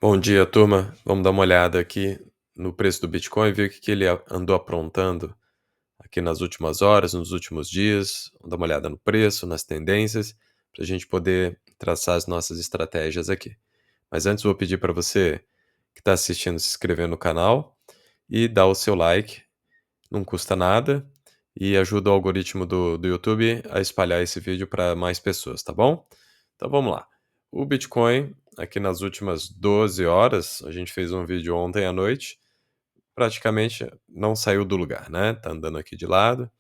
Bom dia, turma. Vamos dar uma olhada aqui no preço do Bitcoin, ver o que ele andou aprontando aqui nas últimas horas, nos últimos dias. Vamos dar uma olhada no preço, nas tendências, para a gente poder traçar as nossas estratégias aqui. Mas antes, vou pedir para você que está assistindo se inscrever no canal e dar o seu like. Não custa nada e ajuda o algoritmo do YouTube a espalhar esse vídeo para mais pessoas, tá bom? Então vamos lá. O Bitcoin, aqui nas últimas 12 horas, a gente fez um vídeo ontem à noite, praticamente não saiu do lugar, né? Tá andando aqui de lado,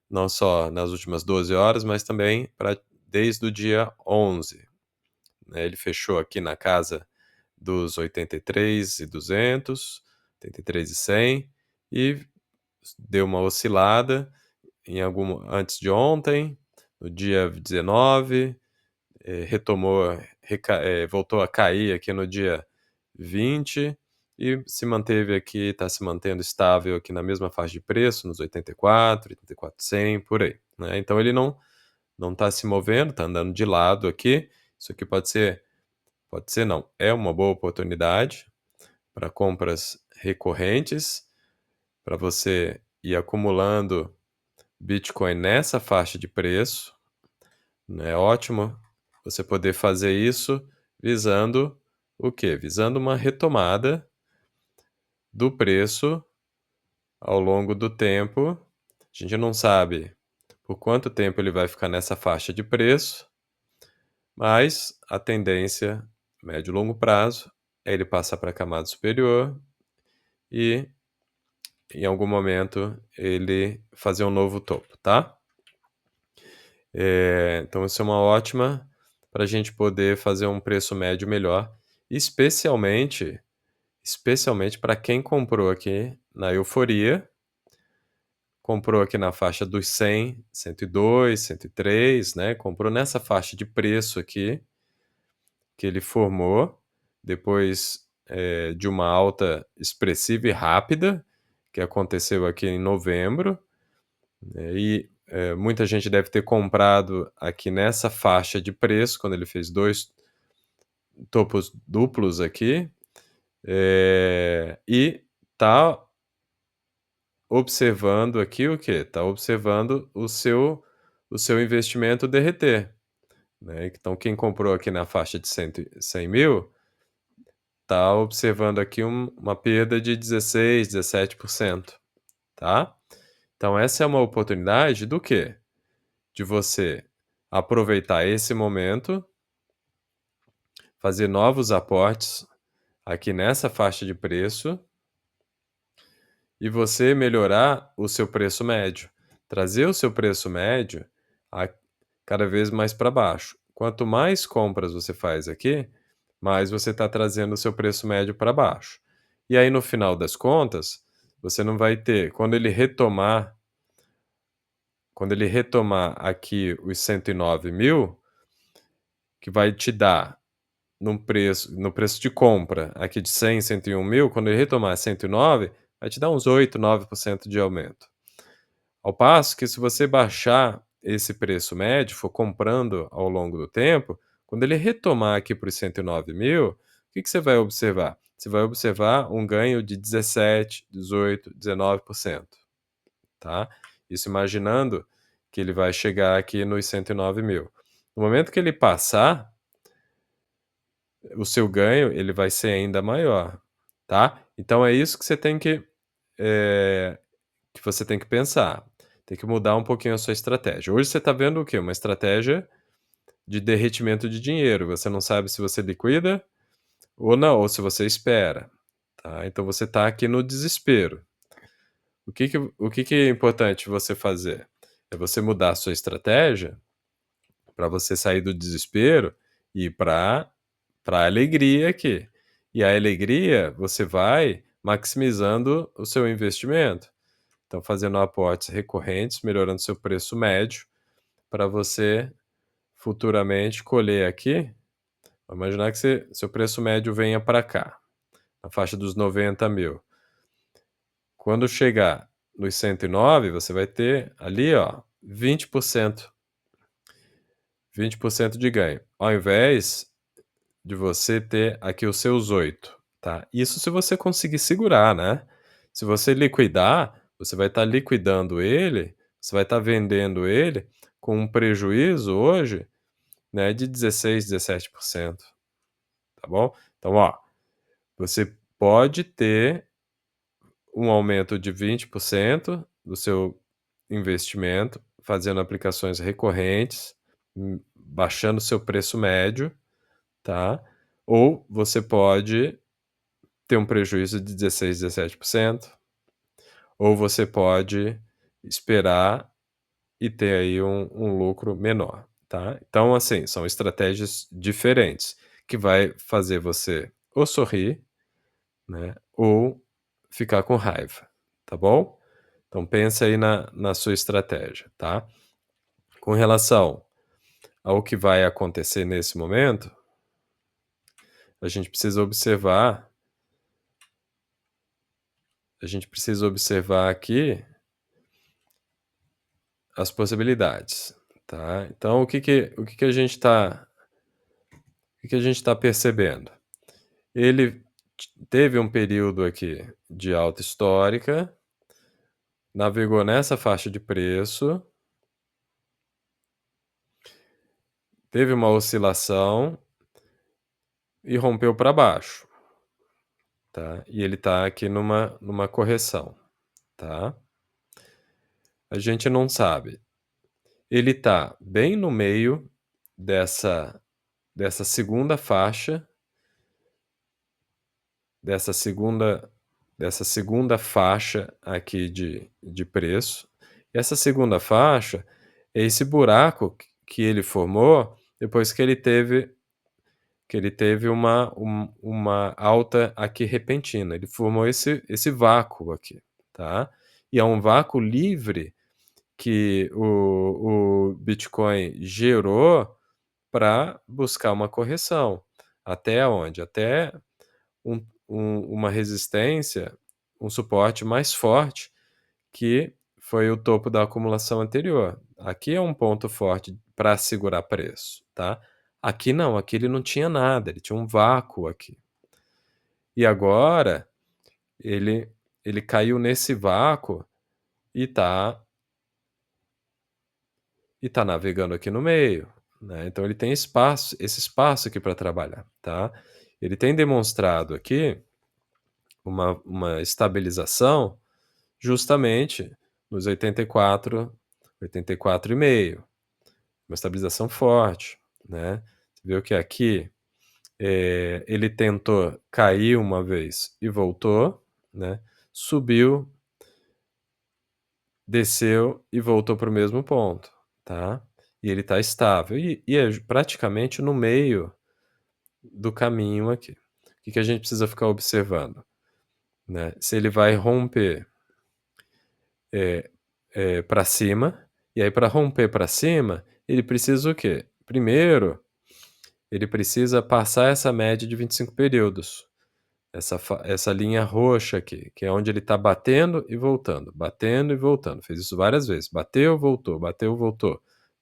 não só nas últimas 12 horas, mas também desde o dia 11, né? Ele fechou aqui na casa dos 83.200, 83.100 e deu uma oscilada antes de ontem, no dia 19, retomou, voltou a cair aqui no dia 20 e se manteve aqui, está se mantendo estável aqui na mesma faixa de preço, nos 84, 84.100, por aí, né? Então ele não está se movendo, está andando de lado aqui. Isso aqui pode ser não, é uma boa oportunidade para compras recorrentes, para você ir acumulando Bitcoin nessa faixa de preço, né? É ótimo você poder fazer isso visando o quê? Visando uma retomada do preço ao longo do tempo. A gente não sabe por quanto tempo ele vai ficar nessa faixa de preço, mas a tendência, médio e longo prazo, é ele passar para a camada superior e, em algum momento, ele fazer um novo topo, tá? Então isso é uma ótima para a gente poder fazer um preço médio melhor, especialmente para quem comprou aqui na euforia, comprou aqui na faixa dos 100, 102, 103, né? Comprou nessa faixa de preço aqui que ele formou depois de uma alta expressiva e rápida que aconteceu aqui em novembro, né? E muita gente deve ter comprado aqui nessa faixa de preço, quando ele fez dois topos duplos aqui, e tá observando aqui o quê? Tá observando o seu investimento derreter, né? Então quem comprou aqui na faixa de 100 mil, tá observando aqui uma perda de 16, 17%, tá? Então essa é uma oportunidade do quê? De você aproveitar esse momento, fazer novos aportes aqui nessa faixa de preço e você melhorar o seu preço médio, trazer o seu preço médio a cada vez mais para baixo. Quanto mais compras você faz aqui, mais você está trazendo o seu preço médio para baixo. E aí, no final das contas, você não vai ter, quando ele retomar aqui os 109 mil, que vai te dar no preço de compra aqui de 100, 101 mil, quando ele retomar 109, vai te dar uns 8, 9% de aumento. Ao passo que, se você baixar esse preço médio, for comprando ao longo do tempo, quando ele retomar aqui para os 109 mil, o que você vai observar? Você vai observar um ganho de 17, 18, 19%, tá? Isso imaginando que ele vai chegar aqui nos 109 mil. No momento que ele passar, o seu ganho ele vai ser ainda maior, tá? Então é isso que você tem que pensar. Tem que mudar um pouquinho a sua estratégia. Hoje você está vendo o quê? Uma estratégia de derretimento de dinheiro. Você não sabe se você liquida ou não, ou se você espera, tá? Então você está aqui no desespero. O que é importante você fazer? É você mudar a sua estratégia para você sair do desespero e ir para a alegria aqui. E a alegria você vai maximizando o seu investimento. Então, fazendo aportes recorrentes, melhorando seu preço médio, para você futuramente colher aqui. Vamos imaginar que seu preço médio venha para cá, na faixa dos 90 mil. Quando chegar nos 109, você vai ter ali, ó, 20%. 20% de ganho. Ao invés de você ter aqui os seus 8. tá. Isso se você conseguir segurar, né. Se você liquidar, você vai estar liquidando ele, você vai estar vendendo ele com um prejuízo hoje, né, de 16, 17%, tá bom. Então, ó, você pode ter um aumento de 20% do seu investimento, fazendo aplicações recorrentes, baixando seu preço médio, tá. Ou você pode ter um prejuízo de 16, 17%, ou você pode esperar e ter aí um lucro menor, tá. Então, assim, são estratégias diferentes, que vai fazer você ou sorrir, né, ou ficar com raiva, tá bom? Então pensa aí na sua estratégia, tá. Com relação ao que vai acontecer nesse momento, a gente precisa observar a gente precisa observar aqui as possibilidades, tá. Então o que que a gente está o que que a gente tá percebendo? Ele teve um período aqui de alta histórica, navegou nessa faixa de preço, teve uma oscilação e rompeu para baixo, tá. E ele está aqui numa correção, tá. A gente não sabe. Ele está bem no meio dessa dessa segunda faixa, dessa segunda dessa segunda faixa aqui de preço. E essa segunda faixa é esse buraco que ele formou depois que ele teve uma alta aqui repentina. Ele formou esse vácuo aqui, tá. E é um vácuo livre que o Bitcoin gerou para buscar uma correção. Até onde? Até uma resistência, um suporte mais forte, que foi o topo da acumulação anterior. Aqui é um ponto forte para segurar preço, tá. Aqui não, aqui ele não tinha nada, ele tinha um vácuo aqui. E agora ele ele caiu nesse vácuo e tá navegando aqui no meio, né, então ele tem espaço esse espaço aqui para trabalhar, tá. Ele tem demonstrado aqui uma estabilização justamente nos 84,5, uma estabilização forte, né. Você viu que aqui, ele tentou cair uma vez e voltou, né, subiu, desceu e voltou para o mesmo ponto, tá. E ele está estável e é praticamente no meio do caminho aqui. O que que a gente precisa ficar observando, né, se ele vai romper, eh pra cima, e aí para romper para cima, ele precisa o quê? Primeiro, ele precisa passar essa média de 25 períodos, essa linha roxa aqui, que é onde ele está batendo e voltando, fez isso várias vezes, bateu, voltou,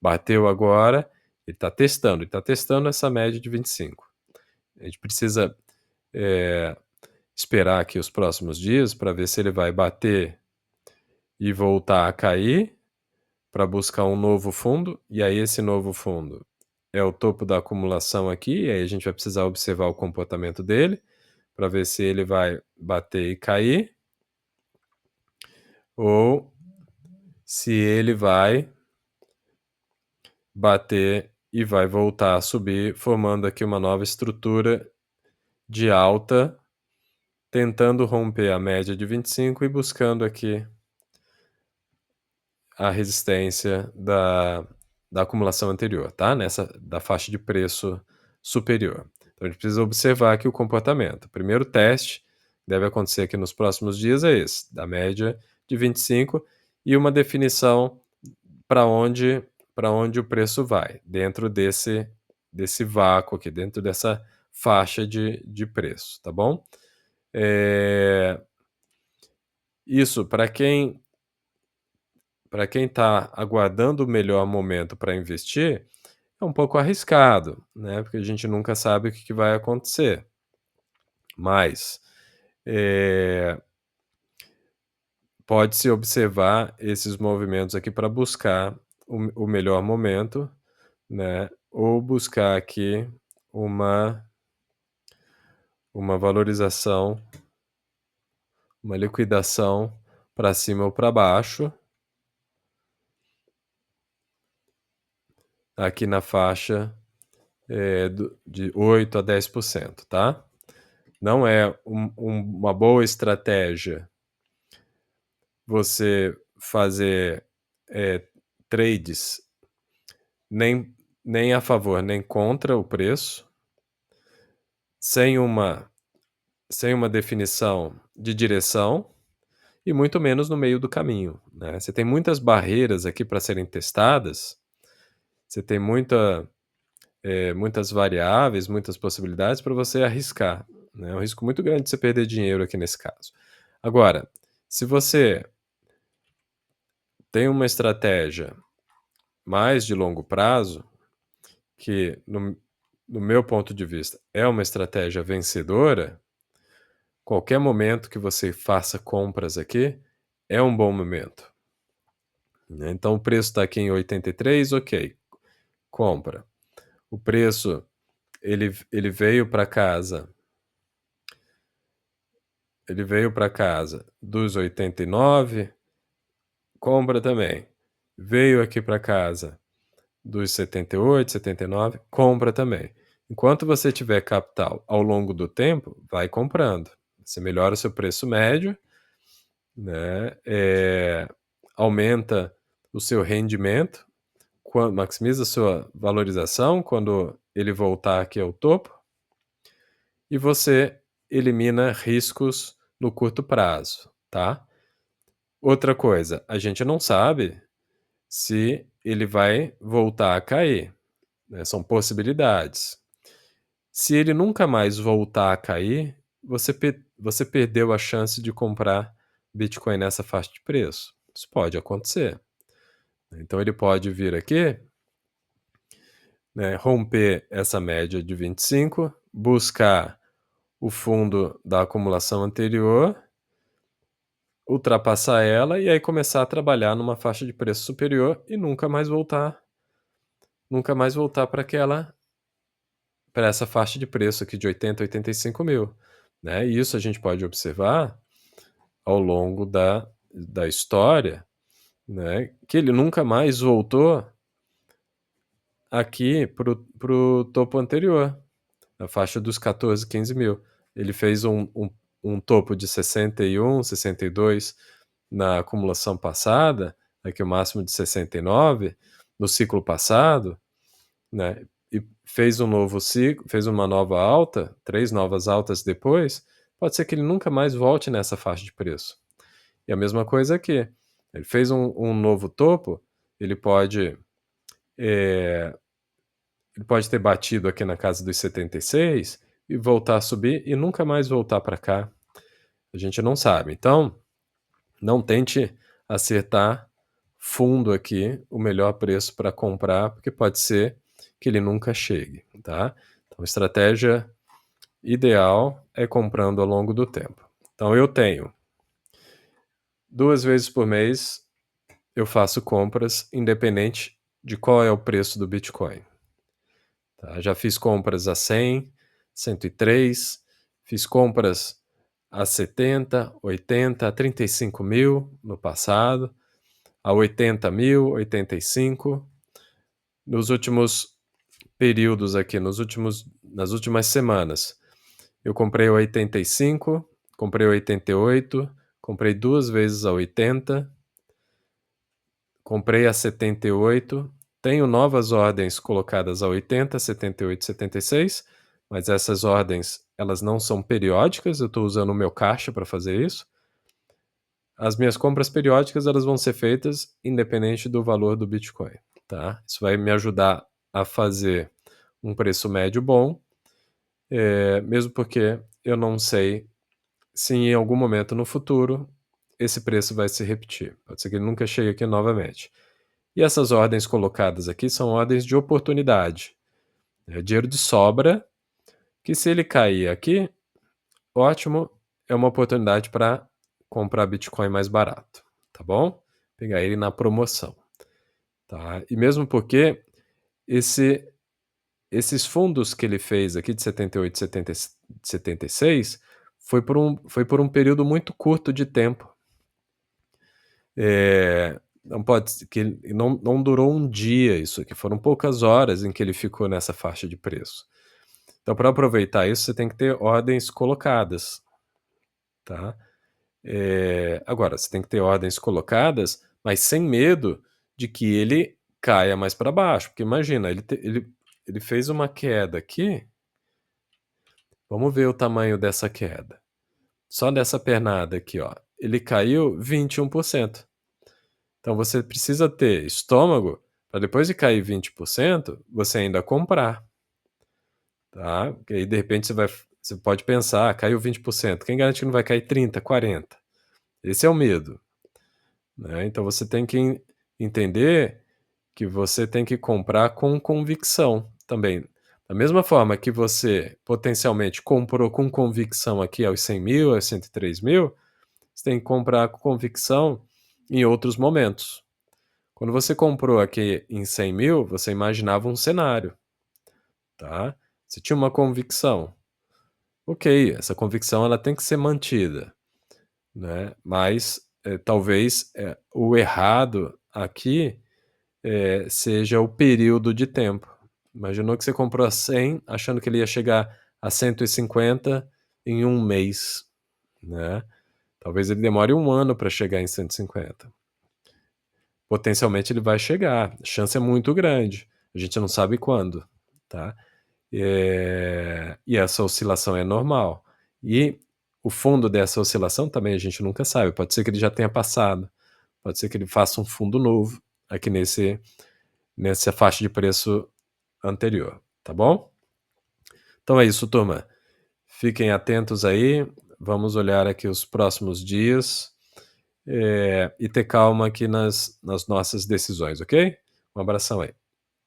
bateu agora, ele está testando essa média de 25. A gente precisa, eh, esperar aqui os próximos dias para ver se ele vai bater e voltar a cair, para buscar um novo fundo, e aí esse novo fundo é o topo da acumulação aqui, e aí a gente vai precisar observar o comportamento dele, para ver se ele vai bater e cair, ou se ele vai bater e vai voltar a subir, formando aqui uma nova estrutura de alta, tentando romper a média de 25 e buscando aqui a resistência da acumulação anterior, tá, nessa da faixa de preço superior. Então a gente precisa observar aqui o comportamento. O primeiro teste deve acontecer aqui nos próximos dias é esse, da média de 25 e uma definição para onde o preço vai, dentro desse vácuo aqui, dentro dessa faixa de preço, tá bom? Isso para quem está aguardando o melhor momento para investir, é um pouco arriscado, né, porque a gente nunca sabe o que vai acontecer. Mas, eh, pode-se observar esses movimentos aqui para buscar o melhor momento, né, ou buscar aqui uma uma valorização, uma liquidação para cima ou para baixo, aqui na faixa, de 8 a 10%, tá. Não é uma boa estratégia você fazer, trades nem nem a favor, nem contra o preço, sem uma sem uma definição de direção e muito menos no meio do caminho, né. Você tem muitas barreiras aqui para serem testadas, você tem muitas variáveis, muitas possibilidades para você arriscar, né. É um risco muito grande de você perder dinheiro aqui nesse caso. Agora, se você tem uma estratégia mais de longo prazo, que no meu ponto de vista é uma estratégia vencedora, qualquer momento que você faça compras aqui é um bom momento, né. Então o preço está aqui em 83, ok, compra. O preço ele veio para casa dos 89, compra também. Veio aqui para casa dos 78, 79, compra também. Enquanto você tiver capital ao longo do tempo, vai comprando. Você melhora o seu preço médio, né, aumenta o seu rendimento, maximiza a sua valorização quando ele voltar aqui ao topo, e você elimina riscos no curto prazo, tá. Outra coisa, a gente não sabe se ele vai voltar a cair, né, são possibilidades. Se ele nunca mais voltar a cair, você perdeu a chance de comprar Bitcoin nessa faixa de preço. Isso pode acontecer. Então ele pode vir aqui, né, romper essa média de 25, buscar o fundo da acumulação anterior, ultrapassar ela e aí começar a trabalhar numa faixa de preço superior e nunca mais voltar para essa faixa de preço aqui de 80, 85 mil, né. E isso a gente pode observar ao longo da história, né, que ele nunca mais voltou aqui para o topo anterior, a faixa dos 14, 15 mil. Ele fez um topo de 61, 62 na acumulação passada, aqui o máximo de 69 no ciclo passado, né, e fez um novo ciclo, fez uma nova alta, 3 novas altas depois, pode ser que ele nunca mais volte nessa faixa de preço. E a mesma coisa aqui, ele fez um novo topo, ele pode, eh, ele pode ter batido aqui na casa dos 76 e voltar a subir e nunca mais voltar para cá, a gente não sabe. Então, não tente acertar fundo aqui o melhor preço para comprar, porque pode ser que ele nunca chegue, tá. Então a estratégia ideal é comprando ao longo do tempo. Então eu tenho 2 vezes por mês eu faço compras independente de qual é o preço do Bitcoin, tá. Já fiz compras a 100, 103, fiz compras a 70, 80, a 35 mil no passado, a 80 mil, 85. Nos últimos períodos aqui, nas últimas semanas, eu comprei a 85, comprei a 88, comprei 2 vezes a 80, comprei a 78, tenho novas ordens colocadas a 80, 78, 76, mas essas ordens, elas não são periódicas, eu estou usando o meu caixa para fazer isso. As minhas compras periódicas, elas vão ser feitas independente do valor do Bitcoin, tá. Isso vai me ajudar a fazer um preço médio bom, mesmo porque eu não sei se em algum momento no futuro esse preço vai se repetir. Pode ser que ele nunca chegue aqui novamente. E essas ordens colocadas aqui são ordens de oportunidade. É dinheiro de sobra que, se ele cair aqui, ótimo, é uma oportunidade para comprar Bitcoin mais barato, tá bom? Pegar ele na promoção, tá? E mesmo porque esse esses fundos que ele fez aqui de 78, 76, foi por um período muito curto de tempo. Não pode se que não durou um dia isso aqui, foram poucas horas em que ele ficou nessa faixa de preço. Então para aproveitar isso, você tem que ter ordens colocadas, tá. Agora você tem que ter ordens colocadas, mas sem medo de que ele caia mais para baixo, porque imagina, ele fez uma queda aqui, vamos ver o tamanho dessa queda. Só dessa pernada aqui, ó, ele caiu 21%. Então você precisa ter estômago para depois de cair 20%, você ainda comprar, tá. Porque aí de repente você pode pensar: "Ah, caiu 20%, quem garante que não vai cair 30, 40?". Esse é o medo, né. Então você tem que entender que você tem que comprar com convicção também. Da mesma forma que você potencialmente comprou com convicção aqui aos 100.000, aos 103.000, você tem que comprar com convicção em outros momentos. Quando você comprou aqui em 100.000, você imaginava um cenário, tá? Você tinha uma convicção. Ok, essa convicção ela tem que ser mantida, né? Mas talvez o errado aqui seja o período de tempo. Imaginou que você comprou a 100, achando que ele ia chegar a 150 em um mês, né? Talvez ele demore um ano para chegar em 150. Potencialmente ele vai chegar, a chance é muito grande, a gente não sabe quando, tá. E essa oscilação é normal. E o fundo dessa oscilação também a gente nunca sabe, pode ser que ele já tenha passado, pode ser que ele faça um fundo novo aqui nessa faixa de preço anterior, tá bom? Então é isso, turma. Fiquem atentos aí, vamos olhar aqui os próximos dias, e ter calma aqui nas nossas decisões, ok? Um abração aí.